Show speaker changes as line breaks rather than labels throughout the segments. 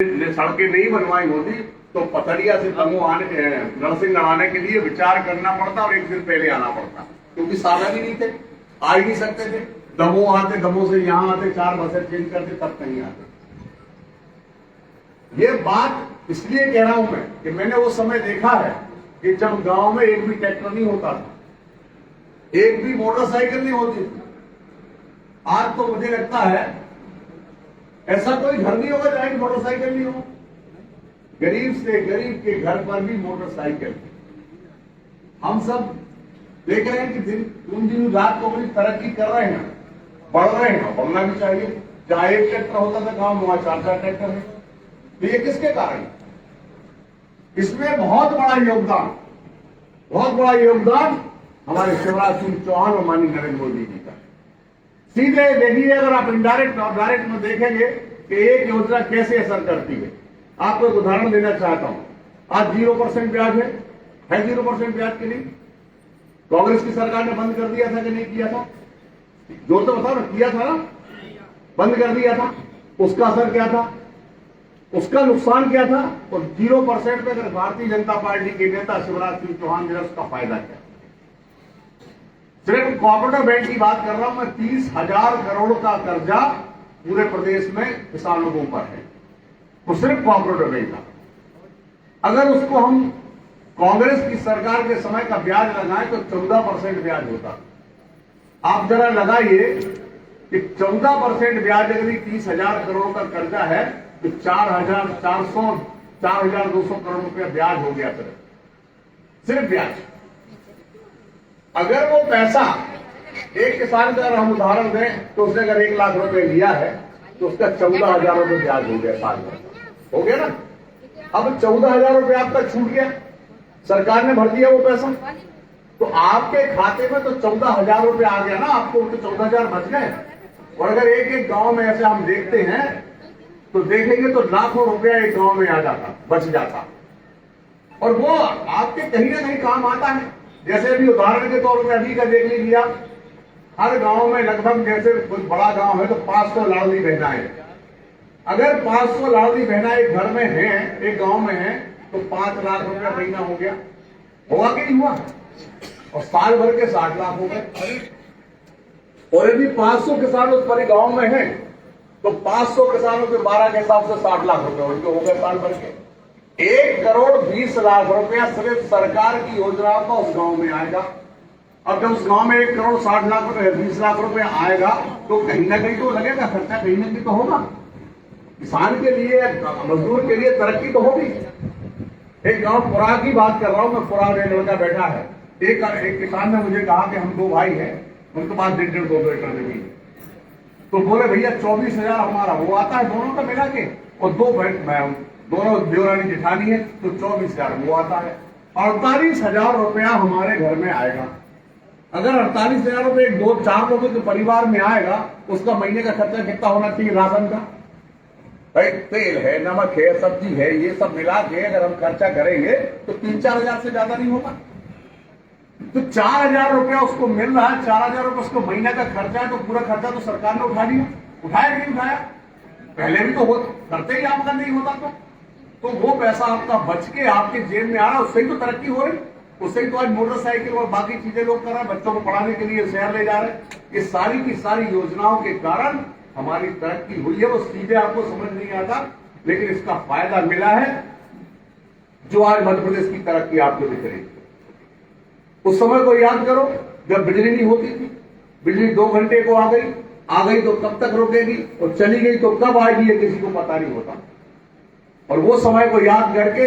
सड़कें नहीं बनवाई होती तो पथरिया से दमोह आने नरसिंह आने के लिए विचार करना पड़ता और एक दिन पहले आना पड़ता, क्योंकि साधन ही नहीं थे, आ ही नहीं सकते थे। दमोह आते, दमोह से यहां आते, 4 बसें चेंज करते, तब कहीं आते। ये बात इसलिए कह रहा हूं मैं कि मैंने वो समय देखा है कि जब गांव में एक भी ट्रैक्टर नहीं होता था, एक भी मोटरसाइकिल नहीं होती थी। आज तो मुझे लगता है ऐसा कोई घर नहीं होगा जहां मोटरसाइकिल नहीं हो। गरीब से गरीब के घर पर भी मोटरसाइकिल। हम सब देख रहे हैं कि दिन रात को बड़ी तरक्की कर रहे हैं, बढ़ रहे हैं, बढ़ना भी चाहिए। जहां एक ट्रैक्टर होता था गांव में, वहां 4-4 ट्रैक्टर है। तो ये किसके कारण? इसमें बहुत बड़ा योगदान हमारे शिवराज सिंह चौहान और माननीय नरेंद्र मोदी जी का। सीधे देखिए, अगर आप इनडायरेक्ट और डायरेक्ट में देखेंगे कि एक योजना कैसे असर करती है। आपको एक उदाहरण देना चाहता हूं। आज 0% ब्याज है 0% ब्याज के लिए कांग्रेस की सरकार ने बंद कर दिया था कि नहीं किया था? जोर तो बताओ ना, किया था ना, बंद कर दिया था। उसका असर क्या था, उसका नुकसान क्या था? और 0% पे अगर भारतीय जनता पार्टी के नेता शिवराज सिंह चौहान ने, उसका फायदा क्या? सिर्फ कोऑपरेटिव बैंक की बात कर रहा हूं मैं। 30,000 करोड़ का कर्जा पूरे प्रदेश में किसानों के ऊपर है, वो सिर्फ कोऑपरेटिव बैंक का। अगर उसको हम कांग्रेस की सरकार के समय का ब्याज लगाएं तो 14% ब्याज होता। आप जरा लगाइए कि 14% ब्याज अगर 30,000 करोड़ का कर्जा है तो 4,200 करोड़ रुपया ब्याज हो गया। सिर्फ ब्याज। अगर वो पैसा एक किसान का हम उदाहरण दें तो उसने अगर 1 लाख रुपए लिया है तो उसका 14,000 रुपये ब्याज हो गया, साल में हो गया ना। अब 14,000 रुपये आपका छूट गया, सरकार ने भर दिया वो पैसा, तो आपके खाते में तो 14,000 रुपये आ गया ना, आपको तो 14,000 बच गए। और अगर एक गांव में ऐसे हम देखते हैं तो देखेंगे तो लाखों रुपया एक गांव में आ जाता, बच जाता, और वो आपके कहीं ना कहीं काम आता है। जैसे अभी उदाहरण के तौर पर अभी का देख लीजिए आप, हर गांव में लगभग, जैसे कोई बड़ा गांव है तो 500 लाडली बहनाएं। अगर 500 लाडली बहना एक घर में है, एक गांव में है, तो 5 लाख रुपया महीना हो गया। होगा कि नहीं हुआ? और साल भर के 60 लाख हो गए। और यदि 500 किसान उस पूरे गांव में है तो 500 किसानों के 12 के हिसाब से 60 लाख रुपए उनके हो गए साल भर के। 1,20,00,000 रुपया सिर्फ सरकार की योजनाओं का उस गांव में आएगा। अब जब उस गांव में 1,60,00,000 रुपए 20 लाख रुपए आएगा तो कहीं ना कहीं तो लगेगा खर्चा, कहीं ना कहीं तो होगा। किसान के लिए, मजदूर के लिए तरक्की तो होगी। एक गांव पुरा की बात कर रहा हूं मैं, पुरा में लड़का बैठा है। एक किसान ने मुझे कहा कि हम 2 भाई हैं, उनके पास 1.5-2 एकड़ जमीन। तो बोले भैया 24,000 हमारा वो आता है दोनों का मिला के, और 2 दोनों देवरानी जेठानी है तो 24,000 वो आता है। 48,000 रुपया हमारे घर में आएगा। अगर 48,000 रुपये 2-4 लोगों के परिवार में आएगा, उसका महीने का खर्चा कितना होना चाहिए राशन का? भाई तेल है, नमक है, सब्जी है, ये सब मिला के अगर हम खर्चा करेंगे तो 3-4 हजार से ज्यादा नहीं होगा। तो 4,000 रुपया उसको मिल रहा है, 4,000 रुपये उसको महीने का खर्चा है, तो पूरा खर्चा तो सरकार ने उठा लिया। उठाया कि नहीं उठाया? पहले भी तो करते ही आपका नहीं होता तो वो पैसा आपका बच के आपके जेब में आ रहा, उससे ही तो तरक्की हो रही। उससे ही तो आज मोटरसाइकिल और बाकी चीजें लोग कर रहे हैं, बच्चों को पढ़ाने के लिए शहर ले जा रहे हैं। ये सारी की सारी योजनाओं के कारण हमारी तरक्की हुई है। वो सीधे आपको समझ नहीं आता, लेकिन इसका फायदा मिला है जो आज मध्य प्रदेश की तरक्की आपको दिख रही है। उस समय को याद करो जब बिजली नहीं होती थी, बिजली 2 घंटे को आ गई तो कब तक रुकेगी, और चली गई तो कब आएगी ये किसी को पता नहीं होता। और वो समय को याद करके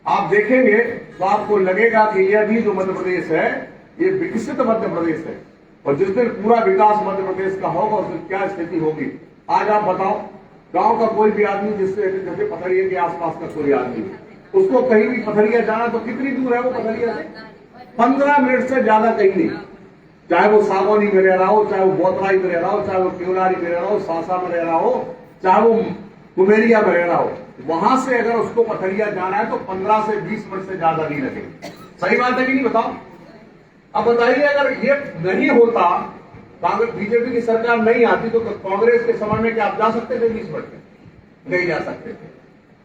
आप देखेंगे तो आपको लगेगा कि यह भी जो मध्य प्रदेश है ये विकसित मध्य प्रदेश है। और जिस दिन पूरा विकास मध्य प्रदेश का होगा उस दिन क्या स्थिति होगी। आज आप बताओ, गांव का कोई भी आदमी, जिससे जैसे पथरिया के आसपास का कोई आदमी, उसको कहीं भी पथरिया जाना तो कितनी दूर है वो पथरिया से? 15 मिनट से ज्यादा कहीं नहीं। चाहे वो सागौनी में रह रहा हो, चाहे वो बोतराई में रह रहा हो, चाहे वो केवलारी में रह रहा हो, सासा में रह रहा हो, चाहे वो कुमेरिया में रह रहा हो, वहां से अगर उसको पथरिया जाना है तो 15 से 20 मिनट से ज्यादा नहीं लगेगा। सही बात है कि नहीं? बताओ। अब बताइए, अगर ये नहीं होता, कांग्रेस बीजेपी की सरकार नहीं आती तो कांग्रेस के समय में क्या आप जा सकते थे 20 मिनट में? नहीं जा सकते थे।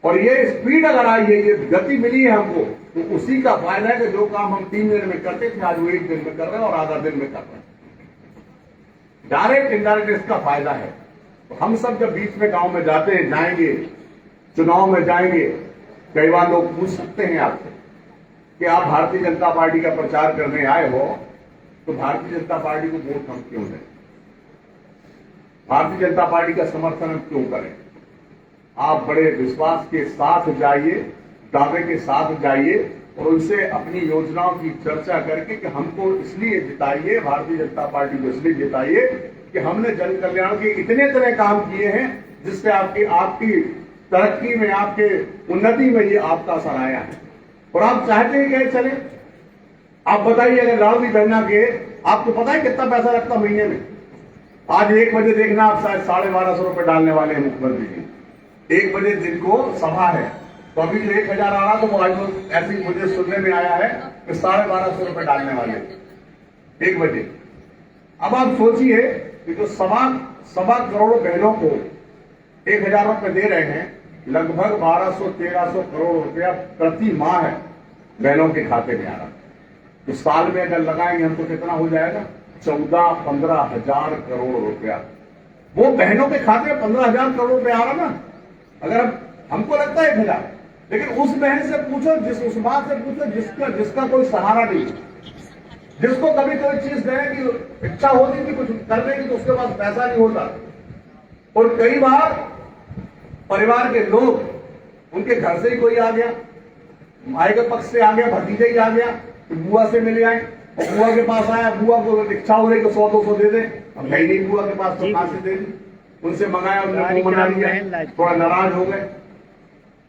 और ये स्पीड अगर आई है, ये गति मिली है हमको, तो उसी का फायदा है कि जो काम हम 3 दिन में करते थे आज वो 1 दिन में कर रहे हैं और आधा दिन में कर रहे हैं। डायरेक्ट इनडायरेक्ट इसका फायदा है। तो हम सब जब बीच में गांव में जाते हैं, जाएंगे, चुनाव में जाएंगे, कई बार लोग पूछ सकते हैं आपसे कि आप भारतीय जनता पार्टी का प्रचार करने आए हो, तो भारतीय जनता पार्टी को वोट हम क्यों दें, भारतीय जनता पार्टी का समर्थन हम क्यों करें। आप बड़े विश्वास के साथ जाइए, दावे के साथ जाइए और उनसे अपनी योजनाओं की चर्चा करके कि हमको इसलिए जिताइए, भारतीय जनता पार्टी को इसलिए जिताइए कि हमने जन कल्याण के इतने तरह काम किए हैं जिससे आपकी तरक्की में, आपके उन्नति में ये आपका असर आया है। और आप चाहते हैं कि चले, आप बताइए अगर लाडली बहना के आपको पता है कितना पैसा लगता महीने में? आज 1 बजे देखना, आप शायद 1250 रुपए डालने वाले हैं मुख्यमंत्री जी। 1 बजे जिनको सभा है, तो अभी जो 1000 आ रहा, तो वो आज ऐसे मुझे सुनने में आया है कि 1250 रुपए डालने वाले 1 बजे। अब आप सोचिए कि जो सवा करोड़ बहनों को 1000 रुपए दे रहे हैं, लगभग 1200-1300 करोड़ रुपया प्रति माह है बहनों के खाते में आ रहा। तो साल में अगर लगाएंगे हम तो कितना हो जाएगा? 14-15 हजार करोड़ रुपया वो बहनों के खाते में 15,000 करोड़ रुपया आ रहा ना। अगर हमको लगता है 1000, लेकिन उस बहन से पूछो, उस मां से पूछो जिसका कोई सहारा नहीं, जिसको कभी कोई चीज देने की इच्छा होती थी कुछ करने की, तो उसके पास पैसा नहीं होता। और कई बार परिवार के लोग, उनके घर से ही कोई आ गया, भाई के पक्ष से आ गया, भतीजा ही आ गया, तो बुआ से मिले आए, और बुआ के पास आया, बुआ को इच्छा हो रही कि 100-200 दे दे, अब है नहीं बुआ के पास, तो कहां से दे दी? उनसे मंगाया, उन्होंने मना लिया, थोड़ा नाराज हो गए,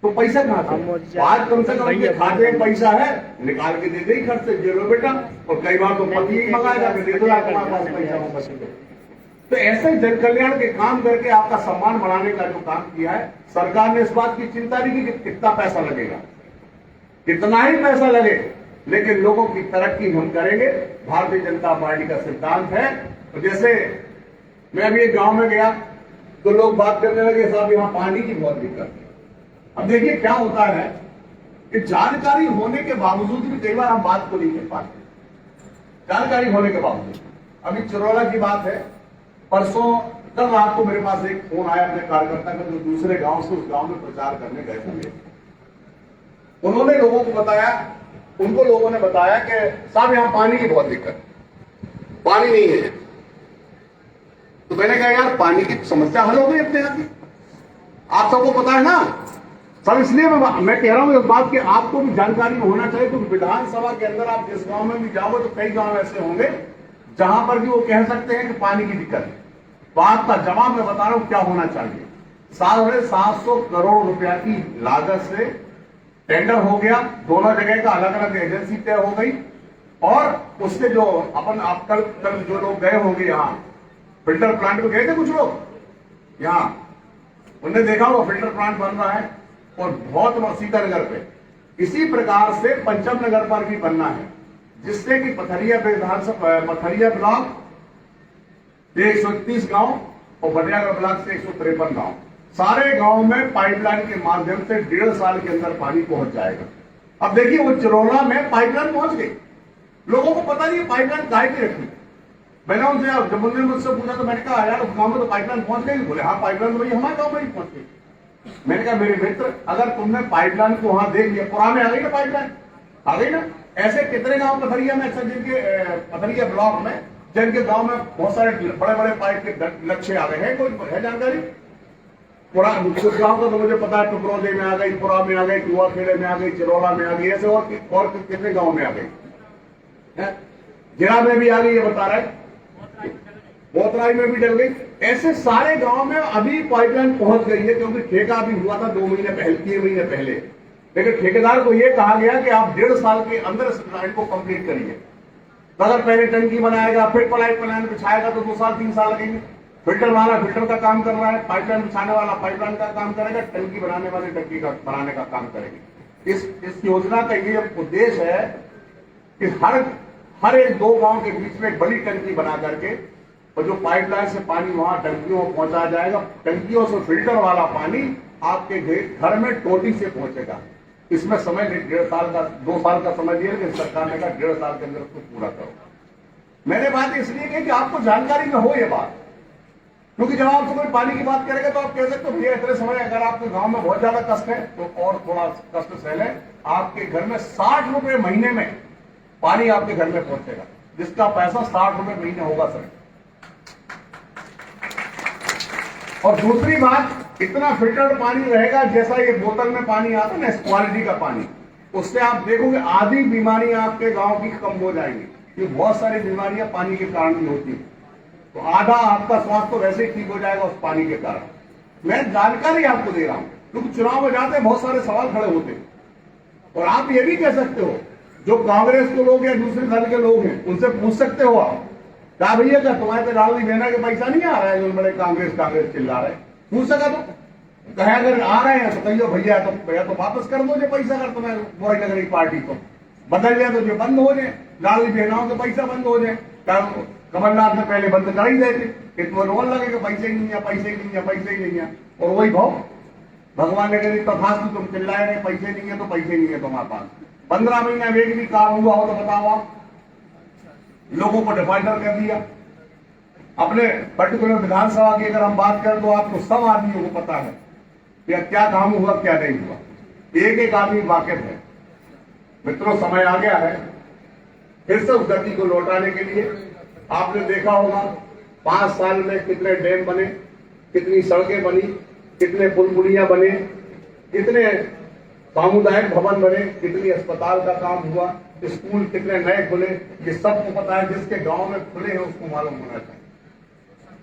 तो पैसा कहां से? आज कम से कम उनके खाते में पैसा है, निकाल के दे दे खर्च से, जे लो बेटा। और कई बार तो पति ही मंगाएगा कि दे दो तुम्हारे पास पैसा हो। तो ऐसे जन कल्याण के काम करके आपका सम्मान बढ़ाने का जो काम किया है, सरकार ने इस बात की चिंता नहीं की कि कितना पैसा लगेगा, कितना ही पैसा लगे, लेकिन लोगों की तरक्की हम करेंगे। भारतीय जनता पार्टी का सिद्धांत है। तो जैसे मैं अभी एक गांव में गया तो लोग बात करने लगे, साहब यहाँ पानी की बहुत दिक्कत है। अब देखिए क्या होता है कि जानकारी होने के बावजूद भी कई बार हम बात को नहीं कर पाते, जानकारी होने के बावजूद। अभी चिरौला की बात है, परसों कल रात को मेरे पास एक फोन आया अपने कार्यकर्ता का, जो दूसरे गांव से उस गांव में प्रचार करने गए थे। उन्होंने लोगों को बताया, उनको लोगों ने बताया कि साहब यहाँ पानी की बहुत दिक्कत, पानी नहीं है। तो मैंने कहा यार पानी की समस्या हल हो गई अपने यहाँ की, आप सबको पता है ना सब। इसलिए मैं कह रहा हूं इस बात की आपको भी जानकारी होना चाहिए। तो विधानसभा के अंदर आप जिस गांव में भी जाओगे तो कई गांव ऐसे होंगे जहां पर भी वो कह सकते हैं कि पानी की दिक्कत है। बात का जवाब मैं बता रहा हूं क्या होना चाहिए। 750 करोड़ रुपया की लागत से टेंडर हो गया, दोनों जगह का अलग अलग एजेंसी तय हो गई, और उससे जो आप कल जो लोग गए होंगे यहाँ फिल्टर प्लांट में गए थे कुछ लोग यहाँ, उन्होंने देखा वो फिल्टर प्लांट बन रहा है और बहुत सीतानगर पे, इसी प्रकार से पंचम नगर पर भी बनना है, जिससे कि पथरिया ब्लॉक से 131 गांव और बटियागढ़ ब्लॉक से 153 गांव, सारे गांव में पाइपलाइन के माध्यम से 1.5 साल के अंदर पानी पहुंच जाएगा। अब देखिए वो चिरौला में पाइपलाइन पहुंच गई, लोगों को पता नहीं पाइपलाइन काहे की रखी। मैंने उनसे जब उन्होंने मुझसे पूछा तो मैंने कहा यार उस गांव में तो पाइपलाइन पहुंच गई। बोले हाँ पाइपलाइन तो भाई हमारे गांव में ही पहुंच गई। मैंने कहा मेरे मित्र अगर तुमने पाइपलाइन को वहां देख लिया, पुरा में आ गई ना पाइपलाइन, आ गई ना। ऐसे कितने गांव पथरिया में, अक्सर जिनके पथरिया ब्लॉक में, जिनके गांव में बहुत सारे बड़े बड़े पाइप के लक्ष्य आ गए हैं, कोई है जानकारी? पुरा कुछ गांव का तो मुझे पता है, टुकरौदे में आ गई, पुरा में आ गई, कुआखेड़े में आ गई, चिरौला में आ गई, ऐसे और कितने गांव में आ गई, जिला में भी आ गई, ये बता रहे, बोतराई में भी डल गई। ऐसे सारे गांव में अभी पाइपलाइन पहुंच गई है, क्योंकि ठेका अभी हुआ था 2 महीने पहले, 3 महीने पहले, लेकिन ठेकेदार को यह कहा गया कि आप 1.5 साल के अंदर इस प्लांट को कंप्लीट करिए। अगर पहले टंकी बनाएगा, फिर पाइपलाइन बिछाएगा तो 2 साल 3 साल लगेंगे। फिल्टर वाला फिल्टर का काम कर रहा है, पाइपलाइन बिछाने वाला पाइपलाइन का काम करेगा, टंकी बनाने वाले टंकी का बनाने का काम करेंगे। इस योजना का ये उद्देश्य है कि हर एक 2 गांव के बीच में एक बड़ी टंकी बना करके, और जो पाइपलाइन से पानी वहां टंकियों में पहुंचा जाएगा, टंकियों से फिल्टर वाला पानी आपके घर में टोटी से पहुंचेगा। इसमें समय 1.5 साल का 2 साल का समय दिया, लेकिन सरकार ने कहा 1.5 साल के अंदर उसको पूरा करो। मैंने बात इसलिए की कि आपको जानकारी में हो ये बात, क्योंकि जब आपसे कोई पानी की बात करेगा तो आप कह सकते हो भैया इतने समय अगर आपके गांव में बहुत ज्यादा कष्ट है तो और थोड़ा कष्ट सह लें, आपके घर में 60 रुपए महीने में पानी आपके घर में पहुंचेगा, जिसका पैसा 60 रुपए महीने होगा सर। और दूसरी बात, इतना फिल्टर्ड पानी रहेगा जैसा ये बोतल में पानी आता है ना, इस क्वालिटी का पानी, उससे आप देखोगे आधी बीमारियां आपके गांव की कम हो जाएंगी। ये बहुत सारी बीमारियां पानी के कारण भी होती है, तो आधा आपका स्वास्थ्य तो वैसे ही ठीक हो जाएगा उस पानी के कारण। मैं जानकारी आपको दे रहा हूं, क्योंकि चुनाव में जाते बहुत सारे सवाल खड़े होते हैं। और आप ये भी कह सकते हो, जो कांग्रेस के लोग या दूसरे दल के लोग हैं उनसे पूछ सकते हो आप, क्या भैया क्या तुम्हारे पे लालजी बहना के पैसा नहीं आ रहा है जो बड़े कांग्रेस कांग्रेस चिल्ला रहे? पूछ सका तो कहे अगर आ रहे हैं तो कहियो भैया तो वापस कर दो जो पैसा, अगर तुम्हें बुराई लग रही पार्टी को बदल जाए तो जो बंद हो जाए, लालजी बहनाओं के पैसा बंद हो जाए। कमलनाथ ने पहले बंद कर ही देते कि तुम्हें रोल लगे कि पैसे ही नहीं है, पैसे ही नहीं है, पैसे ही नहीं है। और वही भाव भगवान ने कही तथास्तु, तुम चिल्लाए रहे पैसे नहीं है तो पैसे नहीं है तुम्हारे पास। 15 महीने में एक भी काम हुआ हो तो बताओ आप? लोगों को डिफॉल्टर कर दिया। अपने पर्टिकुलर विधानसभा की अगर हम बात करें तो आपको सब आदमियों को पता है कि क्या काम हुआ क्या नहीं हुआ, एक एक आदमी वाकिफ है। मित्रों, समय आ गया है फिर से उस गति को लौटाने के लिए। आपने देखा होगा 5 साल में कितने डैम बने, कितनी सड़कें बनी, कितने पुल पुलियां बने, कितने सामुदायिक भवन बने, कितनी अस्पताल का काम हुआ, स्कूल कितने नए खुले, ये सबको पता है। जिसके गांव में खुले हैं उसको मालूम होना चाहिए।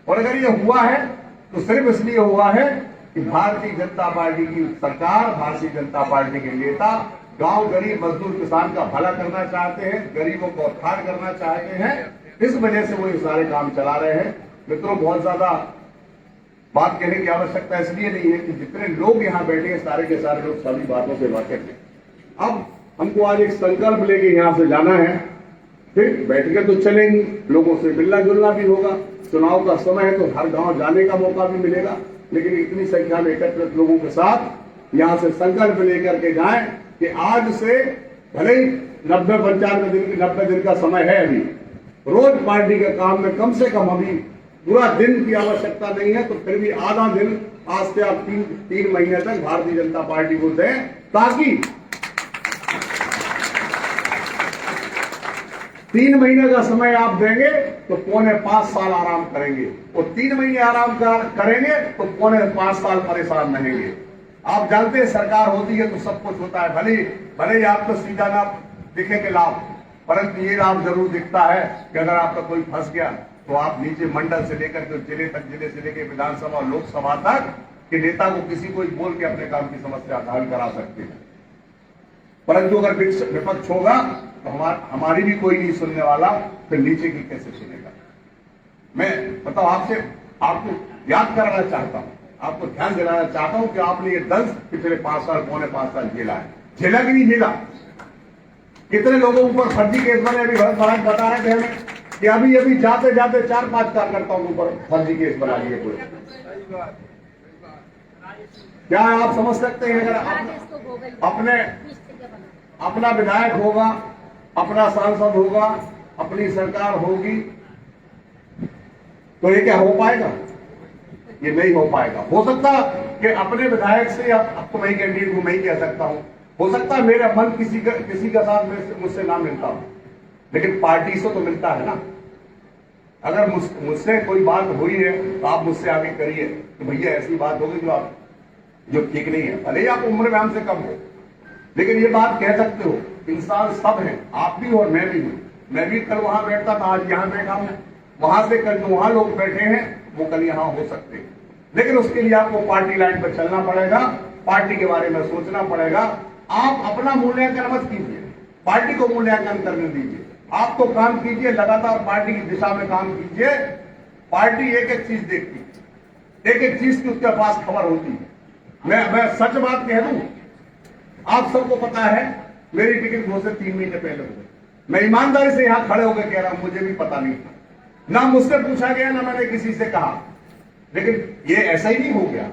और अगर ये हुआ है तो सिर्फ इसलिए हुआ है कि भारतीय जनता पार्टी की सरकार, भारतीय जनता पार्टी के नेता गांव गरीब मजदूर किसान का भला करना चाहते हैं, गरीबों को उत्थान करना चाहते हैं। इस वजह से वो ये सारे काम चला रहे हैं। मित्रों, बहुत ज्यादा बात कहने की आवश्यकता इसलिए नहीं है कि जितने लोग यहाँ बैठे हैं सारे के सारे लोग सभी बातों से वाकिफ हैं। अब हमको आज एक संकल्प लेके यहाँ से जाना है, फिर बैठ के तो चलेंगे, लोगों से मिलना जुलना भी होगा। चुनाव का समय है तो हर गांव जाने का मौका भी मिलेगा, लेकिन इतनी संख्या में एकत्रित लोगों के साथ यहाँ से संकल्प लेकर के जाएं कि आज से भले ही 90 दिन का समय है, अभी रोज पार्टी के काम में कम से कम अभी पूरा दिन की आवश्यकता नहीं है, तो फिर भी आधा दिन आज से आप 3 महीने तक भारतीय जनता पार्टी को दें, ताकि 3 महीने का समय आप देंगे तो 4.25 साल आराम करेंगे, और 3 महीने आराम करेंगे तो 4.25 साल परेशान रहेंगे। आप जानते हैं सरकार होती है तो सब कुछ होता है, भले ही आपको सीधा ना दिखे के लाभ, परंतु ये लाभ जरूर दिखता है कि अगर आपका कोई फंस गया तो आप नीचे मंडल से लेकर के जिले तक, जिले से लेकर विधानसभा और लोकसभा तक के नेता को किसी को बोल के अपने काम की समस्या हल करा सकते हैं। परंतु अगर विपक्ष होगा तो हमारी भी कोई नहीं सुनने वाला, फिर नीचे की कैसे सुनेगा? मैं बताओ आपको याद कराना चाहता हूं, आपको ध्यान दिलाना चाहता हूं कि आपने ये दंश पिछले 5 साल 4.25 साल झेला है। झेला कि नहीं झेला? कितने लोगों ऊपर फर्जी केस बने? अभी भरत महाराज बता रहे थे हमें कि अभी जाते जाते 4-5 कार्यकर्ताओं के ऊपर फर्जी केस बना लिए कोई। क्या आप समझ सकते हैं? अगर अपना विधायक होगा, अपना सांसद होगा, अपनी सरकार होगी, तो ये क्या हो पाएगा? ये नहीं हो पाएगा। हो सकता कि अपने विधायक से अब तो मैं कैंडिडेट हूं, मैं ही कह सकता हूं, हो सकता है मेरा मन किसी का साथ मुझसे ना मिलता हो, लेकिन पार्टी से तो मिलता है ना। अगर मुझसे कोई बात हुई है तो आप मुझसे आगे करिए कि भैया ऐसी बात होगी जो ठीक नहीं है। भले ही आप उम्र में हमसे कम हो, लेकिन ये बात कह सकते हो। इंसान सब है, आप भी और मैं भी हूं। मैं भी कल वहां बैठता था, आज यहां बैठा हूं। वहां से कल जो वहां लोग बैठे हैं वो कल यहां हो सकते हैं, लेकिन उसके लिए आपको पार्टी लाइन पर चलना पड़ेगा, पार्टी के बारे में सोचना पड़ेगा। आप अपना मूल्यांकन मत कीजिए, पार्टी को मूल्यांकन करने दीजिए। आप तो काम कीजिए, लगातार पार्टी की दिशा में काम कीजिए। पार्टी एक एक चीज देखती है, एक एक चीज की उसके पास खबर होती है। मैं सच बात कह दूं, आप सबको पता है मेरी टिकट घोषित 3 महीने पहले हो गई। मैं ईमानदारी से यहां खड़े होकर कह रहा हूं, मुझे भी पता नहीं था, ना मुझसे पूछा गया, ना मैंने किसी से कहा। लेकिन ये ऐसा ही नहीं हो गया।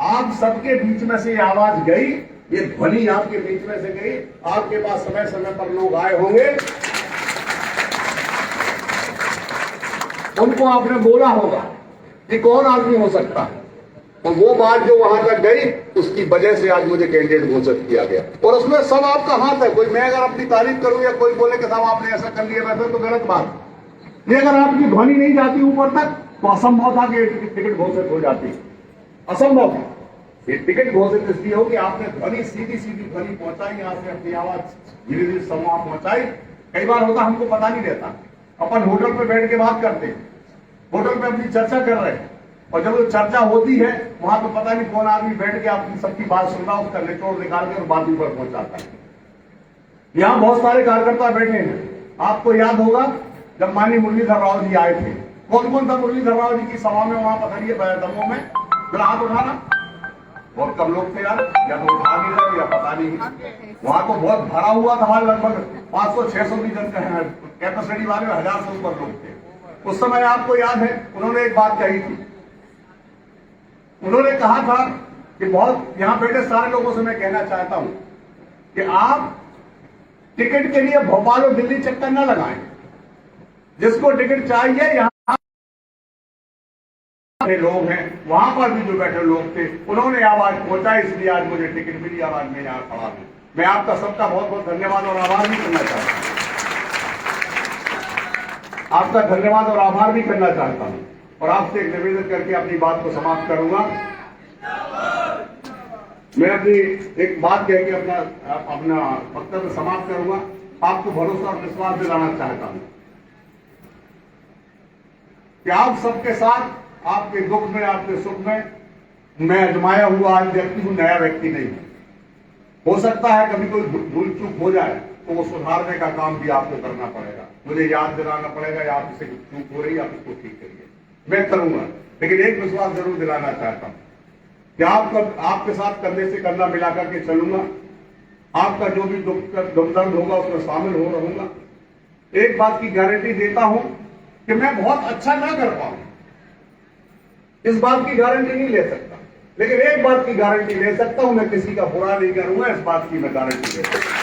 आप सबके बीच में से ये आवाज गई, ये ध्वनि आपके बीच में से गई। आपके पास समय समय पर लोग आए होंगे, उनको आपने बोला होगा कि कौन आदमी हो सकता है, और वो बात जो वहां तक गई उसकी वजह से आज मुझे कैंडिडेट घोषित किया गया। और उसमें सब आपका हाथ है। कोई मैं अगर अपनी तारीफ करूं या कोई बोले कि साहब आपने ऐसा कर लिया वैसे, तो गलत बात। ये अगर आपकी ध्वनि नहीं जाती ऊपर तक तो असंभव था कि टिकट घोषित हो जाती, असंभव था। ये टिकट घोषित इसलिए हो कि आपने ध्वनि सीधी सीधी ध्वनि पहुंचाई, यहां से अपनी आवाज धीरे धीरे समूह पहुंचाई। कई बार होता हमको पता नहीं रहता, अपन होटल पे बैठ के बात करते हैं, होटल पे अपनी चर्चा कर रहे हैं, और जब वो चर्चा होती है वहां तो पता नहीं कौन आदमी बैठ के आपकी सबकी बात सुन रहा, उसका निचोड़ निकाल के और बात ऊपर पहुंचाता है। यहां बहुत सारे कार्यकर्ता बैठे हैं। आपको याद होगा जब माननीय मुरलीधर राव जी आए थे, कौन कौन था मुरलीधर राव जी की सभा में वहां पकड़िए दमोह में, जरा हाथ उठाना। बहुत कम लोग थे यार, या तो उठा नहीं रहे या पता नहीं। वहां तो बहुत भरा हुआ था, लगभग 500-600 की जन कैपेसिटी वाले 1000 से ऊपर लोग थे उस समय। आपको याद है उन्होंने एक बात कही थी, उन्होंने कहा था कि बहुत यहां बैठे सारे लोगों से मैं कहना चाहता हूं कि आप टिकट के लिए भोपाल और दिल्ली चक्कर न लगाएं। जिसको टिकट चाहिए यहां लोग हैं, वहां पर भी जो बैठे लोग थे उन्होंने आवाज पहुंचाई, इसलिए आज मुझे टिकट मिली, आवाज में यहां खड़ा हूं। मैं आपका सबका बहुत बहुत धन्यवाद और आभार भी करना चाहता हूं, आपका धन्यवाद और आभार भी करना चाहता हूं। और आपसे एक निवेदन करके अपनी बात को समाप्त करूंगा। मैं अपनी एक बात कह के अपना वक्तव्य समाप्त करूंगा। आपको भरोसा और विश्वास दिलाना चाहता हूं कि आप सबके साथ, आपके दुख में, आपके सुख में मैं अजमाया हुआ आज व्यक्ति हूं, नया व्यक्ति नहीं हूं। हो सकता है कभी कोई भूल चूक हो जाए तो वो सुधारने का काम भी आपको करना पड़ेगा, मुझे याद दिलाना पड़ेगा या आपसे चूक हो रही है आप इसको ठीक करिए, मैं करूंगा। लेकिन एक विश्वास जरूर दिलाना चाहता हूं कि आपके साथ कंधे से कंधा मिलाकर के चलूंगा। आपका जो भी दुख दर्द होगा उसमें शामिल हो रहूंगा। एक बात की गारंटी देता हूं कि मैं बहुत अच्छा ना कर पाऊं, इस बात की गारंटी नहीं ले सकता, लेकिन एक बात की गारंटी ले सकता हूं, मैं किसी का बुरा नहीं करूंगा, इस बात की मैं गारंटी ले सकता हूं।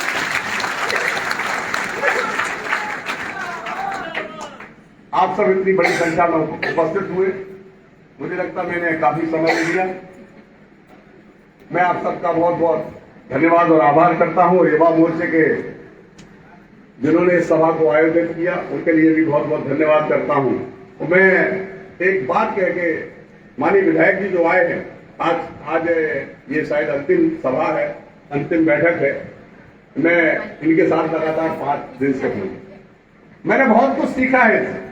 आप सब इतनी बड़ी संख्या में उपस्थित हुए, मुझे लगता मैंने काफी समय लिया। मैं आप सबका बहुत बहुत धन्यवाद और आभार करता हूं। युवा मोर्चे के जिन्होंने इस सभा को आयोजित किया उनके लिए भी बहुत बहुत धन्यवाद करता हूं। और मैं एक बात कह के, माननीय विधायक जी जो आए हैं, आज ये शायद अंतिम सभा है, अंतिम बैठक है। मैं इनके साथ लगातार 5 दिन से हूं। मैंने बहुत कुछ सीखा है इससे,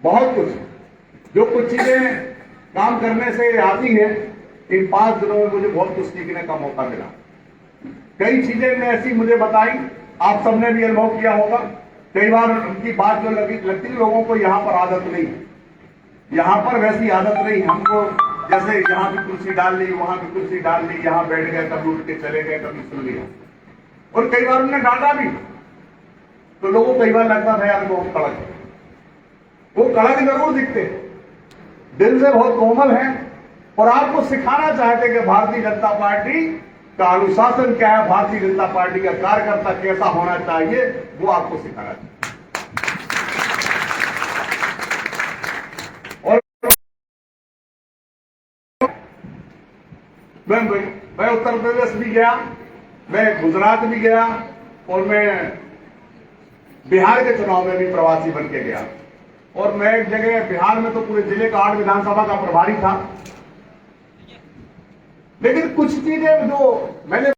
बहुत कुछ। जो कुछ चीजें काम करने से आती हैं, इन 5 दिनों में मुझे बहुत कुछ सीखने का मौका मिला। कई चीजें ने ऐसी मुझे बताई, आप सबने भी अनुभव किया होगा। कई बार उनकी बात जो लगती लोगों को यहां पर आदत नहीं, यहां पर वैसी आदत नहीं। हमको जैसे यहां की कुर्सी डाल ली, वहां की कुर्सी डाल ली, यहां बैठ गए, कभी उठ के चले गए, कभी सुन लिया। और कई बार उन्होंने डांटा भी, तो लोगों को कई बार लगता था यार वो कड़क है। वो कड़क जरूर दिखते, दिल से बहुत कोमल है और आपको सिखाना चाहते कि भारतीय जनता पार्टी का अनुशासन क्या है, भारतीय जनता पार्टी का कार्यकर्ता कैसा होना चाहिए, वो आपको सिखाना चाहिए। और मैं उत्तर प्रदेश भी गया, मैं गुजरात भी गया और मैं बिहार के चुनाव में भी प्रवासी बन के गया। और मैं एक जगह बिहार में तो पूरे जिले का 8 विधानसभा का प्रभारी था। लेकिन कुछ चीजें जो मैंने